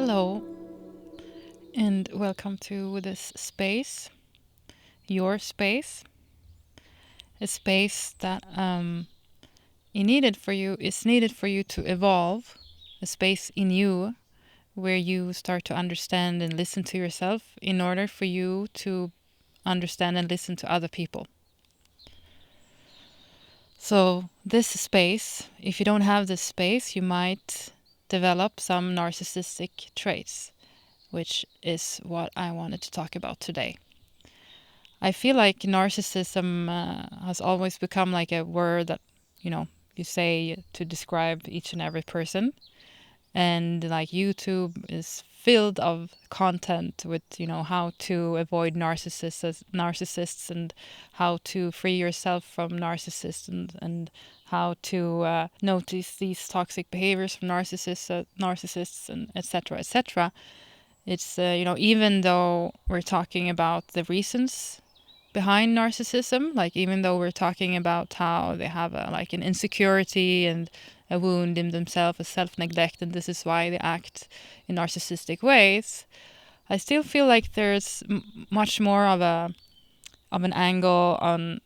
Hello, and welcome to this space, your space, a space that is needed for you to evolve, a space in you where you start to understand and listen to yourself in order for you to understand and listen to other people. So this space, if you don't have this space, you might develop some narcissistic traits, which is what I wanted to talk about today. I feel like narcissism has always become like a word that, you say to describe each and every person. And like YouTube is filled of content with, how to avoid narcissists and how to free yourself from narcissists and how to notice these toxic behaviors from narcissists and etc. etc. It's, even though we're talking about the reasons behind narcissism, like even though we're talking about how they have an insecurity and a wound in themselves, a self-neglect, and this is why they act in narcissistic ways, I still feel like there's much more of an angle on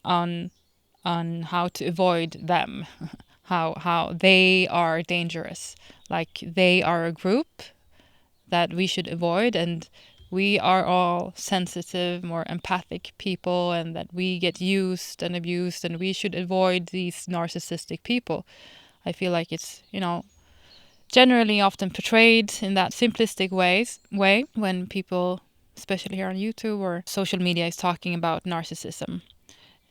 how to avoid them, how they are dangerous, like they are a group that we should avoid, and we are all sensitive, more empathic people, and that we get used and abused, and we should avoid these narcissistic people. I feel like it's, generally often portrayed in that simplistic way when people, especially here on YouTube or social media, is talking about narcissism.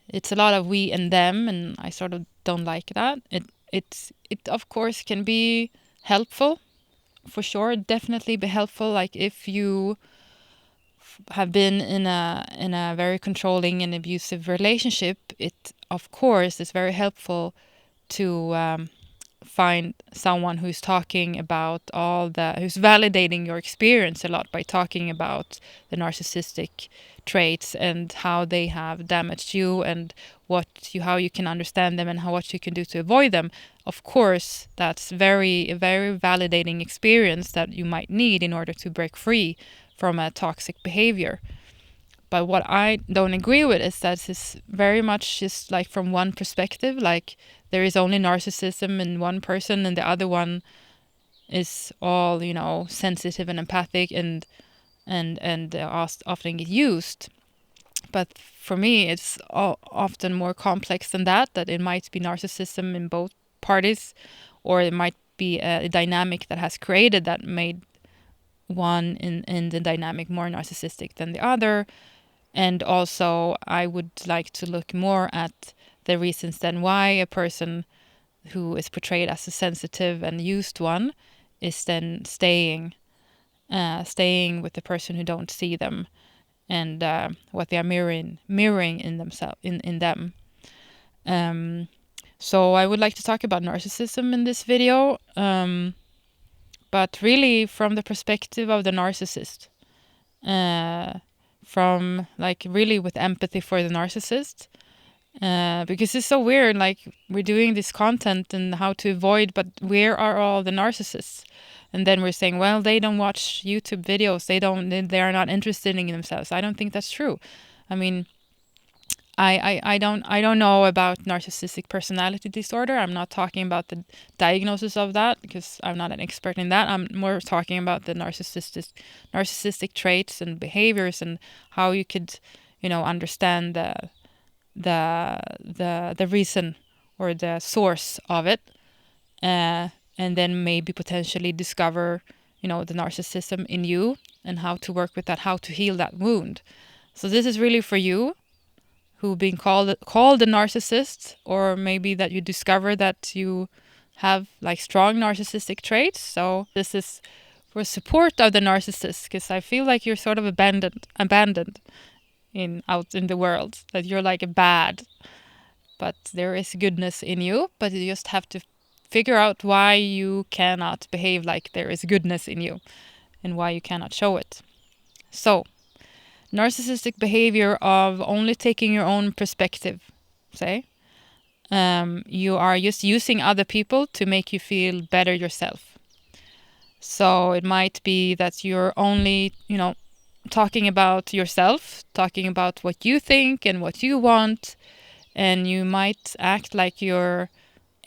It's a lot of we and them, and I sort of don't like that. It of course can be helpful, for sure, definitely be helpful. Like if you have been in a very controlling and abusive relationship, it of course is very helpful to find someone who's talking about who's validating your experience a lot by talking about the narcissistic traits and how they have damaged you and how you can understand them and what you can do to avoid them. Of course, that's a very validating experience that you might need in order to break free from a toxic behavior. But what I don't agree with is that it's very much just like from one perspective, like there is only narcissism in one person and the other one is all, sensitive and empathic and often get used. But for me, it's often more complex than that it might be narcissism in both parties, or it might be a dynamic that has created that made one in the dynamic more narcissistic than the other. And also, I would like to look more at the reasons then why a person who is portrayed as a sensitive and used one is then staying with the person who don't see them and what they are mirroring in themselves in them. So I would like to talk about narcissism in this video, but really from the perspective of the narcissist. From like really with empathy for the narcissist, because it's so weird, like we're doing this content and how to avoid, but where are all the narcissists? And then we're saying, well, they don't watch YouTube videos, they are not interested in themselves. I don't think that's true. I mean, I don't know about narcissistic personality disorder. I'm not talking about the diagnosis of that because I'm not an expert in that. I'm more talking about the narcissistic traits and behaviors and how you could, understand the reason or the source of it, and then maybe potentially discover, the narcissism in you and how to work with that, how to heal that wound. So this is really for you who being called a narcissist, or maybe that you discover that you have like strong narcissistic traits. So this is for support of the narcissist, because I feel like you're sort of abandoned out in the world, that you're like bad, but there is goodness in you, but you just have to figure out why you cannot behave like there is goodness in you and why you cannot show it. So narcissistic behavior of only taking your own perspective, say. You are just using other people to make you feel better yourself. So it might be that you're only, talking about yourself, talking about what you think and what you want, and you might act like you're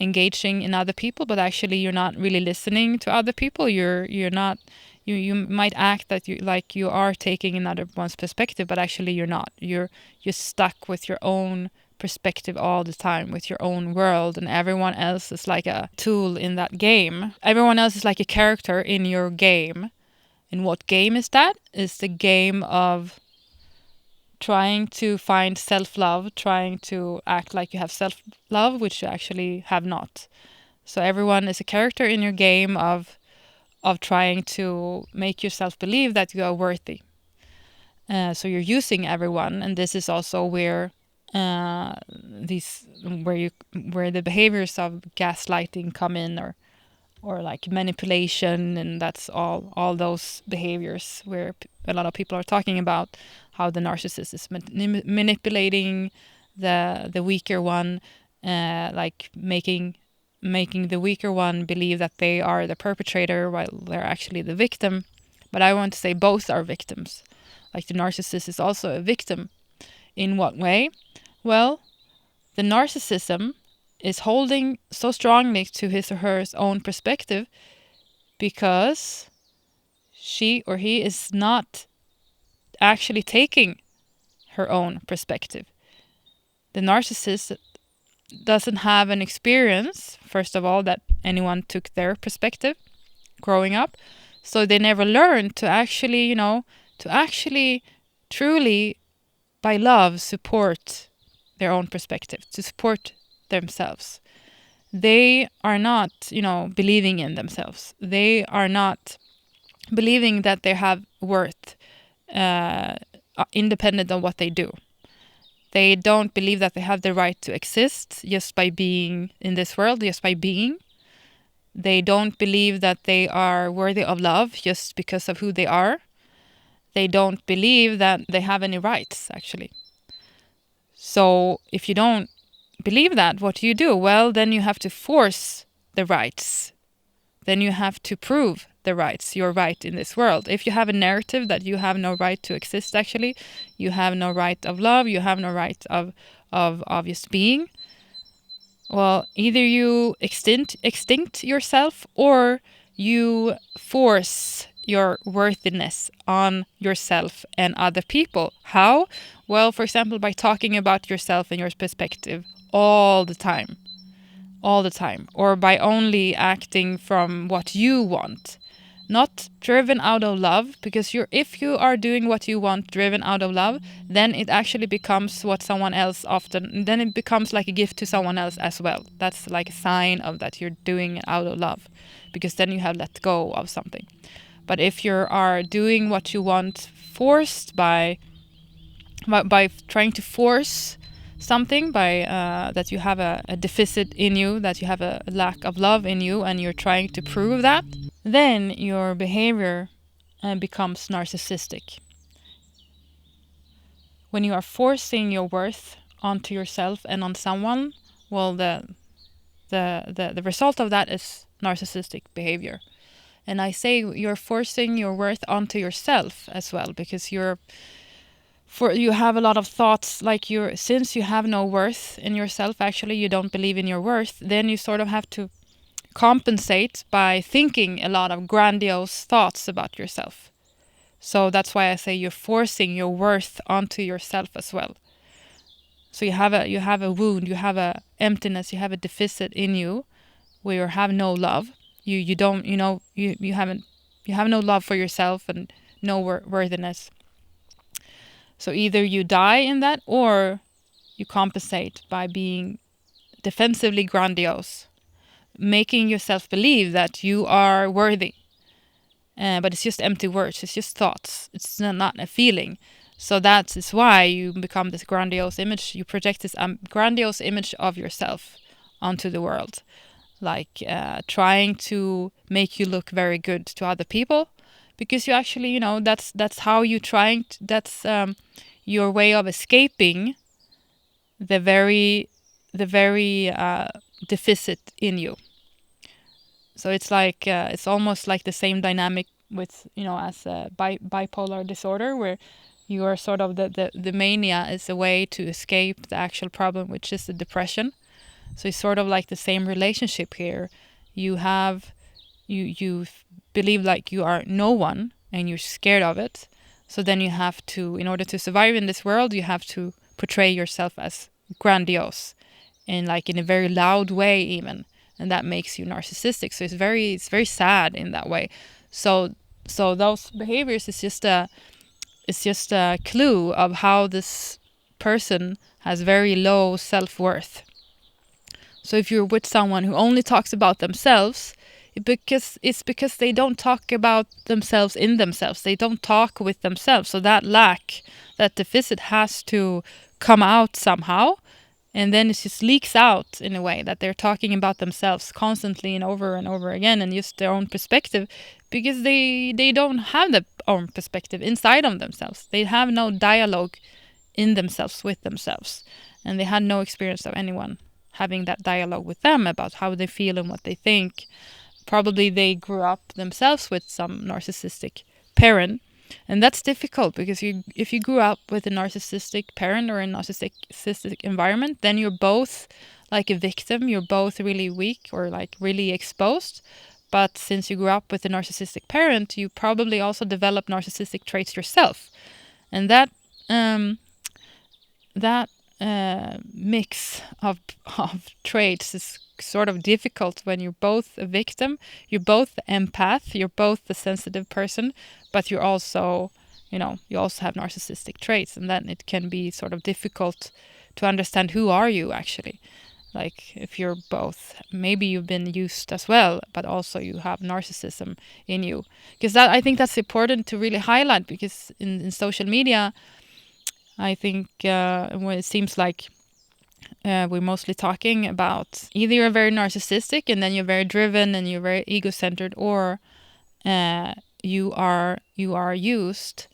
engaging in other people, but actually you're not really listening to other people. You're not. You might act that you are taking another one's perspective, but actually you're not. You're stuck with your own perspective all the time, with your own world, and everyone else is like a tool in that game. Everyone else is like a character in your game. And what game is that? It's the game of trying to find self-love, trying to act like you have self-love, which you actually have not. So everyone is a character in your game of trying to make yourself believe that you are worthy. So you're using everyone, and this is also where where the behaviors of gaslighting come in, or like manipulation, and that's all those behaviors where a lot of people are talking about how the narcissist is manipulating the weaker one, like making the weaker one believe that they are the perpetrator while they're actually the victim. But I want to say both are victims. Like the narcissist is also a victim. In what way? Well, the narcissism is holding so strongly to his or her own perspective because she or he is not actually taking her own perspective. The narcissist doesn't have an experience, first of all, that anyone took their perspective growing up. So they never learned to actually, truly, by love, support their own perspective, to support themselves. They are not, believing in themselves. They are not believing that they have worth independent of what they do. They don't believe that they have the right to exist just by being in this world, just by being. They don't believe that they are worthy of love just because of who they are. They don't believe that they have any rights, actually. So if you don't believe that, what do you do? Well, then you have to force the rights. Then you have to prove the rights, your right in this world. If you have a narrative that you have no right to exist, actually, you have no right of love, you have no right of just being, well, either you extinct yourself, or you force your worthiness on yourself and other people. How? Well, for example, by talking about yourself and your perspective all the time, or by only acting from what you want, not driven out of love, because if you are doing what you want driven out of love, then it actually becomes what someone else then it becomes like a gift to someone else as well. That's like a sign of that you're doing it out of love, because then you have let go of something. But if you are doing what you want forced by trying to force something, by that you have a deficit in you, that you have a lack of love in you, and you're trying to prove that, then your behavior becomes narcissistic. When you are forcing your worth onto yourself and on someone, well, the result of that is narcissistic behavior. And I say you're forcing your worth onto yourself as well, because you have a lot of thoughts, like since you have no worth in yourself, actually you don't believe in your worth, then you sort of have to compensate by thinking a lot of grandiose thoughts about yourself. So that's why I say you're forcing your worth onto yourself as well. So you have a wound, you have a emptiness, you have a deficit in you where you have no love. You don't, you have no love for yourself and no worthiness. So either you die in that, or you compensate by being defensively grandiose, making yourself believe that you are worthy. But it's just empty words, it's just thoughts, it's not a feeling. So that is why you become this grandiose image, you project this grandiose image of yourself onto the world, like trying to make you look very good to other people, because you actually, that's how you that's your way of escaping the very deficit in you. So it's like it's almost like the same dynamic with, as a bipolar disorder, where you are sort of the mania is a way to escape the actual problem, which is the depression. So it's sort of like the same relationship here. You have you believe like you are no one and you're scared of it. So then you have to, in order to survive in this world, you have to portray yourself as grandiose and like in a very loud way even, and that makes you narcissistic. So it's very sad in that way. So those behaviors is just a clue of how this person has very low self-worth. So if you're with someone who only talks about themselves, it's because they don't talk about themselves in themselves. They don't talk with themselves. So that deficit has to come out somehow. And then it just leaks out in a way that they're talking about themselves constantly and over again, and just their own perspective, because they don't have their own perspective inside of themselves. They have no dialogue in themselves with themselves. And they had no experience of anyone having that dialogue with them about how they feel and what they think. Probably they grew up themselves with some narcissistic parent. And that's difficult because if you grew up with a narcissistic parent or a narcissistic environment, then you're both like a victim. You're both really weak or like really exposed. But since you grew up with a narcissistic parent, you probably also develop narcissistic traits yourself. And that mix of traits is sort of difficult when you're both a victim, you're both the empath, you're both the sensitive person, but you're also, you also have narcissistic traits, and then it can be sort of difficult to understand who are you actually. Like if you're both, maybe you've been used as well, but also you have narcissism in you. Because I think that's important to really highlight, because in social media, I think when it seems like we're mostly talking about either you're very narcissistic and then you're very driven and you're very ego-centered, or you are used.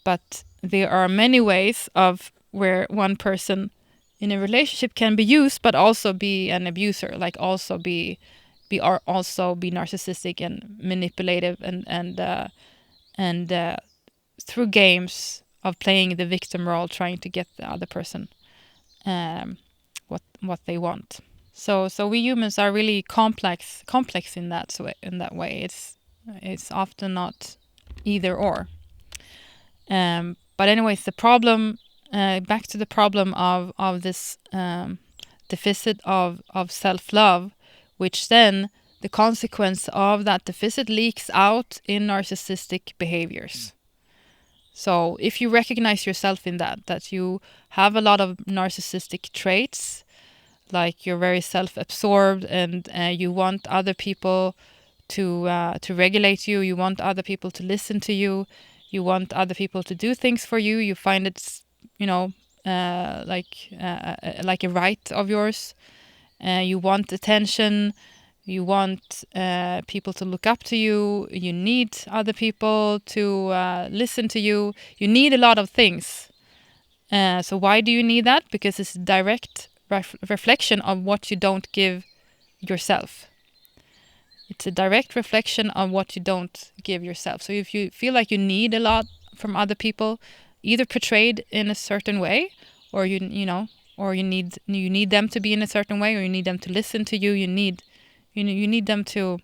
But there are many ways of where one person in a relationship can be used, but also be an abuser, like also be narcissistic and manipulative, and through games of playing the victim role, trying to get the other person what they want. So we humans are really complex in that way. It's often not either or. But anyways, the problem, back to the problem of this deficit of self-love, which then the consequence of that deficit leaks out in narcissistic behaviors. So if you recognize yourself in that you have a lot of narcissistic traits, like you're very self-absorbed and you want other people to regulate you, you want other people to listen to you, you want other people to do things for you, you find it's, like a right of yours, you want attention, you want people to look up to you, you need other people to listen to you, you need a lot of things. So why do you need that? Because it's a direct reflection of what you don't give yourself. It's a direct reflection of what you don't give yourself. So if you feel like you need a lot from other people, either portrayed in a certain way, or you need them to be in a certain way, or you need them to listen to you, you need them to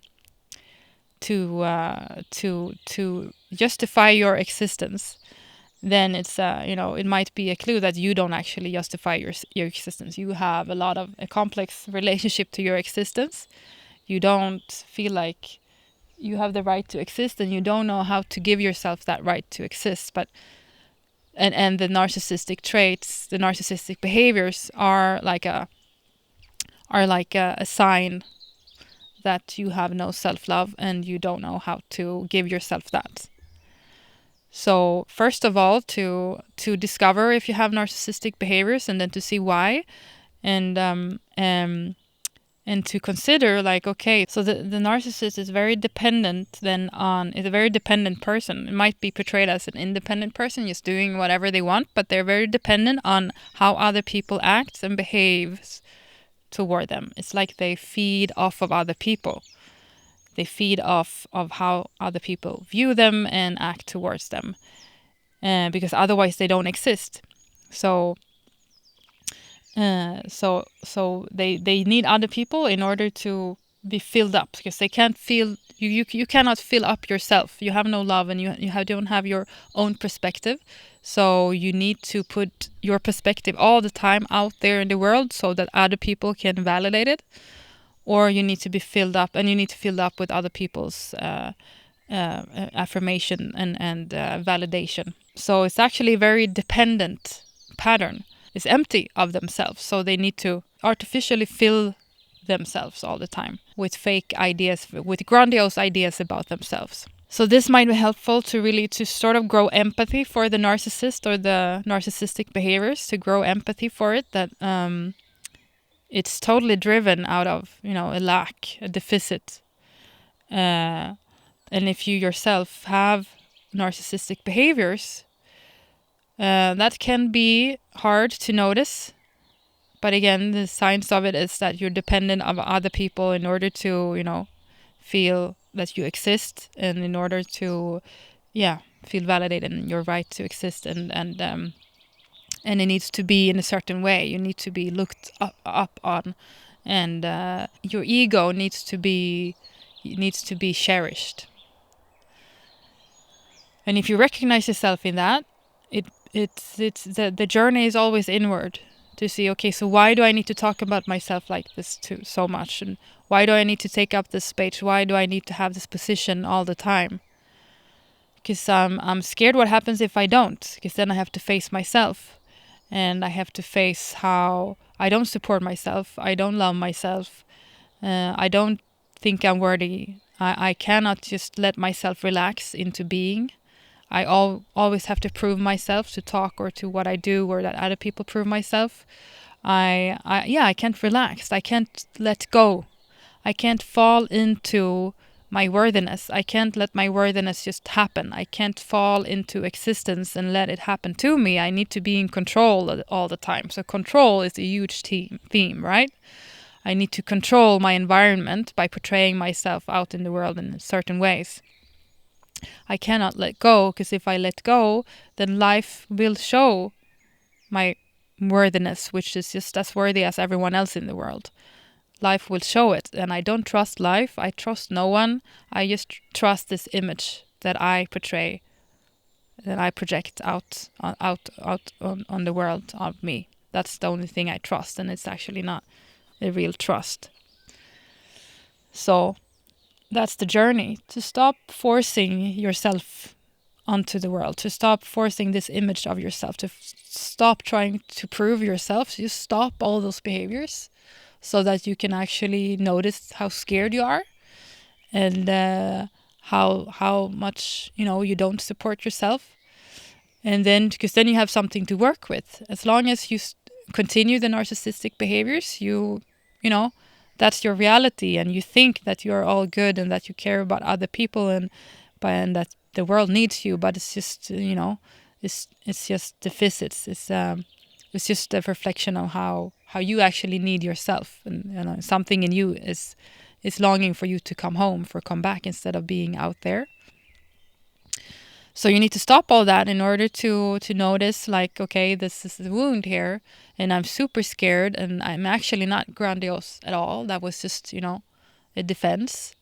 justify your existence, then it's it might be a clue that you don't actually justify your existence. You have a complex relationship to your existence. You don't feel like you have the right to exist, and you don't know how to give yourself that right to exist. But and the narcissistic traits, the narcissistic behaviors are like a sign that you have no self-love and you don't know how to give yourself that. So first of all, to discover if you have narcissistic behaviors, and then to see why, and to consider, like, okay, so the narcissist is very dependent is a very dependent person. It might be portrayed as an independent person, just doing whatever they want, but they're very dependent on how other people act and behave toward them. It's like they feed off of other people. They feed off of how other people view them and act towards them, because otherwise they don't exist. So they need other people in order to be filled up, because they can't feel you cannot fill up yourself. You have no love, and don't have your own perspective. So you need to put your perspective all the time out there in the world so that other people can validate it, or you need to be filled up, and you need to fill up with other people's affirmation and validation. So it's actually a very dependent pattern. It's empty of themselves, so they need to artificially fill themselves all the time with fake ideas, with grandiose ideas about themselves. So this might be helpful to sort of grow empathy for the narcissist or the narcissistic behaviors, to grow empathy for it, that it's totally driven out of, a lack, a deficit. And if you yourself have narcissistic behaviors, that can be hard to notice. But again, the signs of it is that you're dependent on other people in order to, feel that you exist, and in order to, feel validated in your right to exist, and it needs to be in a certain way. You need to be looked up on, and your ego needs to be cherished. And if you recognize yourself in that, the journey is always inward, to see, okay, so why do I need to talk about myself like this so much, and why do I need to take up this space? Why do I need to have this position all the time? Because I'm scared what happens if I don't, because then I have to face myself, and I have to face how I don't support myself, I don't love myself, I don't think I'm worthy. I cannot just let myself relax into being. I always have to prove myself, to talk or to what I do, or that other people prove myself. I can't relax. I can't let go. I can't fall into my worthiness. I can't let my worthiness just happen. I can't fall into existence and let it happen to me. I need to be in control all the time. So control is a huge theme, right? I need to control my environment by portraying myself out in the world in certain ways. I cannot let go, because if I let go, then life will show my worthiness, which is just as worthy as everyone else in the world. Life will show it, and I don't trust life. I trust no one. I just trust this image that I portray, that I project out on the world of me. That's the only thing I trust, and it's actually not a real trust. So that's the journey, to stop forcing yourself onto the world, to stop forcing this image of yourself, to stop trying to prove yourself. You stop all those behaviors so that you can actually notice how scared you are, and how much you don't support yourself. And then, because then you have something to work with. As long as you continue the narcissistic behaviors, you know that's your reality, and you think that you're all good and that you care about other people, and that the world needs you, but it's just it's just deficits. It's just a reflection of how you actually need yourself, and something in you is longing for you to come back instead of being out there. So you need to stop all that in order to notice, like, okay, this is the wound here, and I'm super scared, and I'm actually not grandiose at all. That was just, a defense.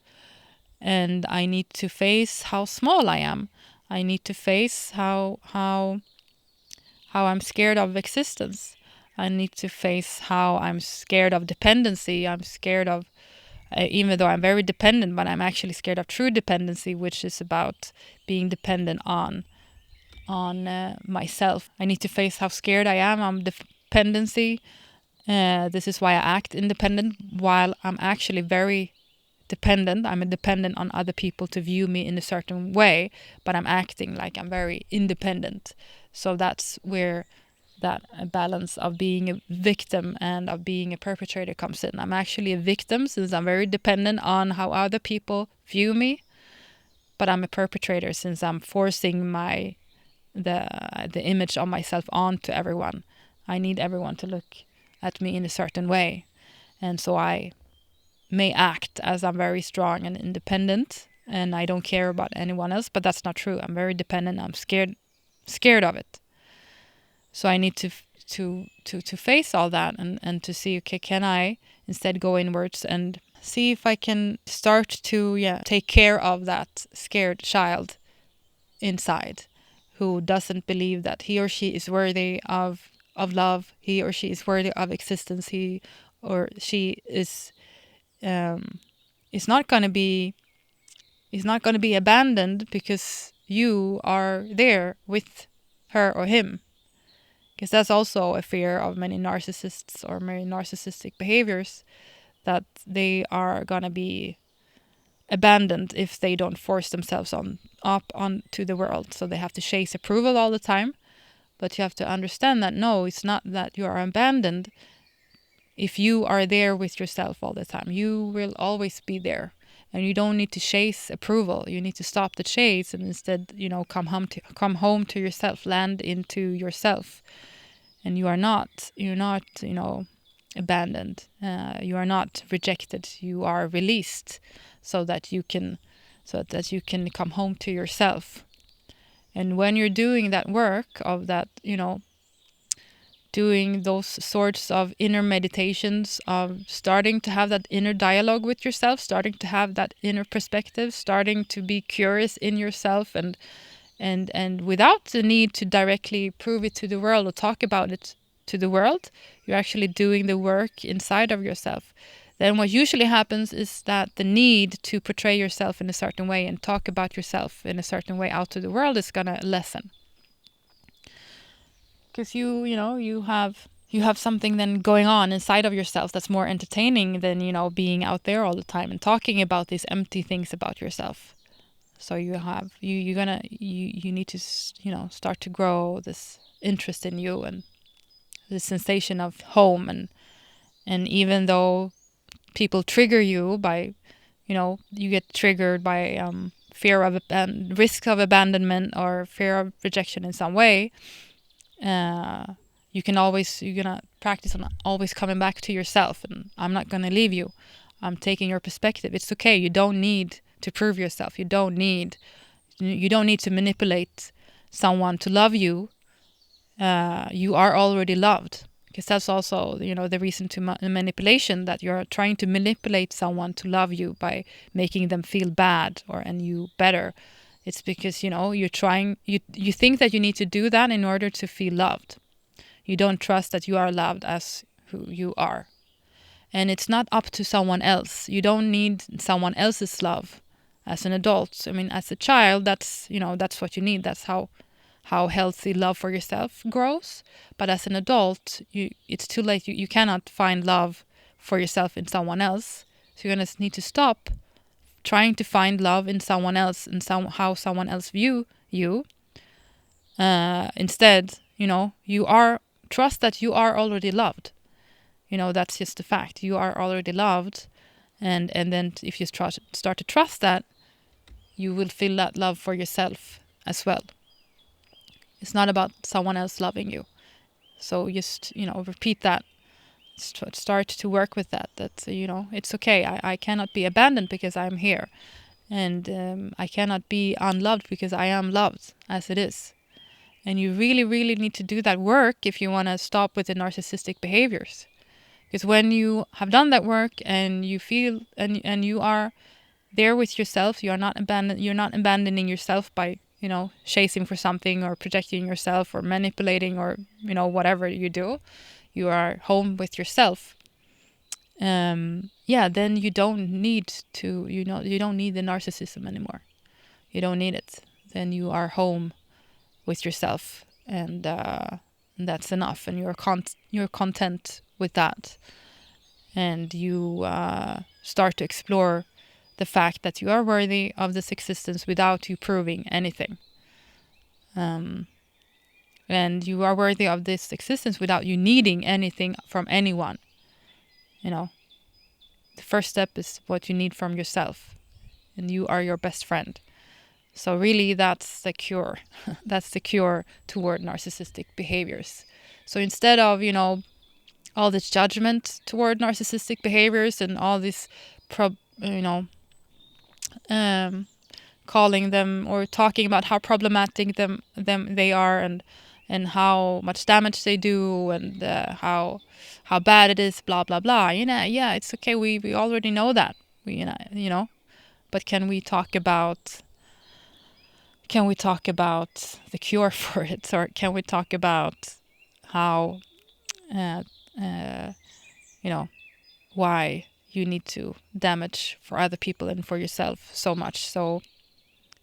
And I need to face how small I am. I need to face how I'm scared of existence. I need to face how I'm scared of dependency. I'm scared of, even though I'm very dependent, but I'm actually scared of true dependency, which is about being dependent on myself. I need to face how scared I am of dependency. This is why I act independent while I'm actually very dependent. I'm dependent on other people to view me in a certain way, but I'm acting like I'm very independent. So that's where that balance of being a victim and of being a perpetrator comes in. I'm actually a victim since I'm very dependent on how other people view me, but I'm a perpetrator since I'm forcing the image of myself onto everyone. I need everyone to look at me in a certain way, and so I may act as I'm very strong and independent and I don't care about anyone else, but that's not true. I'm very dependent. I'm scared of it. So I need to face all that and to see, okay, can I instead go inwards and see if I can start to take care of that scared child inside, who doesn't believe that he or she is worthy of love, he or she is worthy of existence, he or she is not going to be abandoned because you are there with her or him. Because that's also a fear of many narcissists or many narcissistic behaviors, that they are going to be abandoned if they don't force themselves up onto the world. So they have to chase approval all the time. But you have to understand that no, it's not that you are abandoned. If you are there with yourself all the time, you will always be there. And you don't need to chase approval. You need to stop the chase and instead, come home to yourself, land into yourself. And you're not, abandoned. You are not rejected. You are released so that you can come home to yourself. And when you're doing that work of that, doing those sorts of inner meditations, of starting to have that inner dialogue with yourself, starting to have that inner perspective, starting to be curious in yourself, and without the need to directly prove it to the world or talk about it to the world, you're actually doing the work inside of yourself. Then what usually happens is that the need to portray yourself in a certain way and talk about yourself in a certain way out to the world is going to lessen. Because you have something then going on inside of yourself that's more entertaining than, being out there all the time and talking about these empty things about yourself. So you need to, start to grow this interest in you and the sensation of home. And even though people trigger you by, you get triggered by fear of risk of abandonment or fear of rejection in some way, you're gonna practice on always coming back to yourself. And I'm not gonna leave you. I'm taking your perspective. It's okay. You don't need to prove yourself. You don't need to manipulate someone to love you. You are already loved. Because that's also, the reason to manipulation, that you're trying to manipulate someone to love you by making them feel bad and you better. It's because, you're trying, you think that you need to do that in order to feel loved. You don't trust that you are loved as who you are. And it's not up to someone else. You don't need someone else's love as an adult. I mean, as a child, that's what you need. That's how healthy love for yourself grows. But as an adult, it's too late. You cannot find love for yourself in someone else. So you're going to need to stop trying to find love in someone else and how someone else view you. Instead, trust that you are already loved. That's just a fact. You are already loved. And then if you start to trust that, you will feel that love for yourself as well. It's not about someone else loving you. So just, repeat that. Start to work with that. It's okay. I cannot be abandoned because I'm here. And I cannot be unloved because I am loved as it is. And you really, really need to do that work if you want to stop with the narcissistic behaviors. Because when you have done that work and you feel and you are there with yourself, you're not abandoning yourself by, chasing for something or projecting yourself or manipulating or, whatever you do. You are home with yourself. Then you don't need to, you don't need the narcissism anymore. You don't need it. Then you are home with yourself, and that's enough. And you're content with that. And you start to explore the fact that you are worthy of this existence without you proving anything. And you are worthy of this existence without you needing anything from anyone. The first step is what you need from yourself. And you are your best friend. So really, that's the cure. That's the cure toward narcissistic behaviors. So instead of, all this judgment toward narcissistic behaviors and all this calling them or talking about how problematic them they are, and how much damage they do, and how bad it is, blah blah blah. Yeah, it's okay. We already know that. But can we talk about the cure for it, or can we talk about how uh, uh, why you need to damage for other people and for yourself so much? So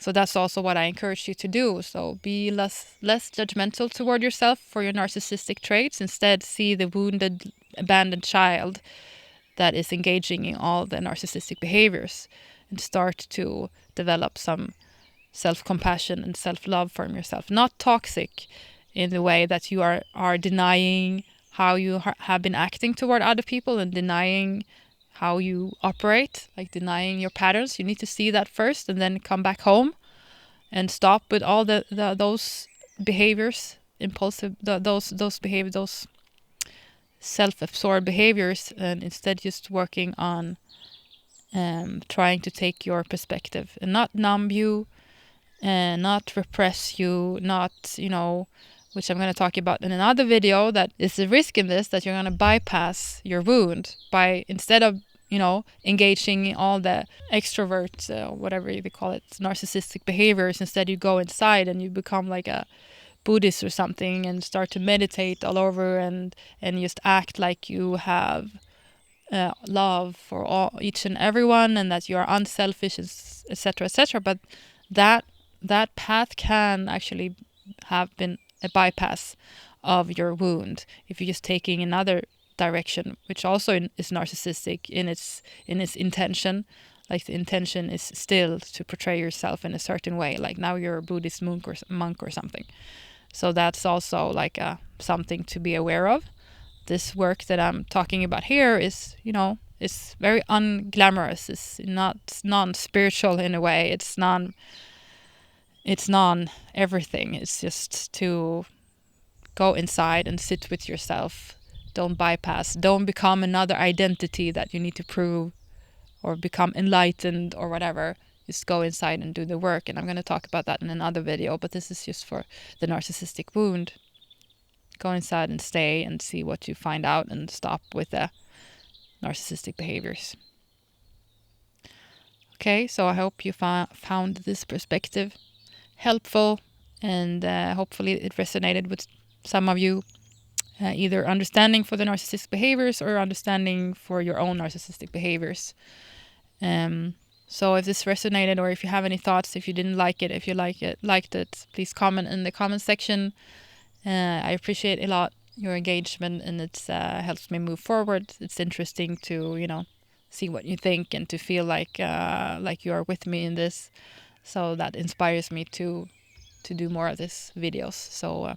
that's also what I encourage you to do. So be less judgmental toward yourself for your narcissistic traits. Instead, see the wounded, abandoned child that is engaging in all the narcissistic behaviors, and start to develop some self-compassion and self-love from yourself. Not toxic in the way that you are denying how you have been acting toward other people and denying how you operate, like denying your patterns. You need to see that first and then come back home and stop with all those behaviors, impulsive, those self-absorbed behaviors, and instead just working on trying to take your perspective and not numb you and not repress you, not, which I'm going to talk about in another video, that is the risk in this, that you're going to bypass your wound by, instead of, engaging in all the extrovert, whatever they call it, narcissistic behaviors. Instead, you go inside and you become like a Buddhist or something and start to meditate all over and just act like you have love for each and everyone, and that you are unselfish, etc., etc. But that path can actually have been a bypass of your wound if you're just taking another direction, which also is narcissistic in its intention. Like the intention is still to portray yourself in a certain way, like now you're a Buddhist monk or something. So that's also like something to be aware of. This work that I'm talking about here is, it's very unglamorous. It's not non-spiritual in a way. It's non-everything. It's just to go inside and sit with yourself. Don't bypass. Don't become another identity that you need to prove or become enlightened or whatever. Just go inside and do the work. And I'm going to talk about that in another video, but this is just for the narcissistic wound. Go inside and stay and see what you find out, and stop with the narcissistic behaviors. Okay, so I hope you found this perspective helpful, and hopefully it resonated with some of you, either understanding for the narcissistic behaviors or understanding for your own narcissistic behaviors. So if this resonated, or if you have any thoughts, if you didn't like it, if you liked it, please comment in the comment section. I appreciate a lot your engagement, and it helps me move forward. It's interesting to see what you think and to feel like you are with me in this. So that inspires me to do more of these videos. So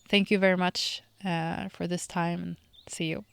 thank you very much for this time, and see you.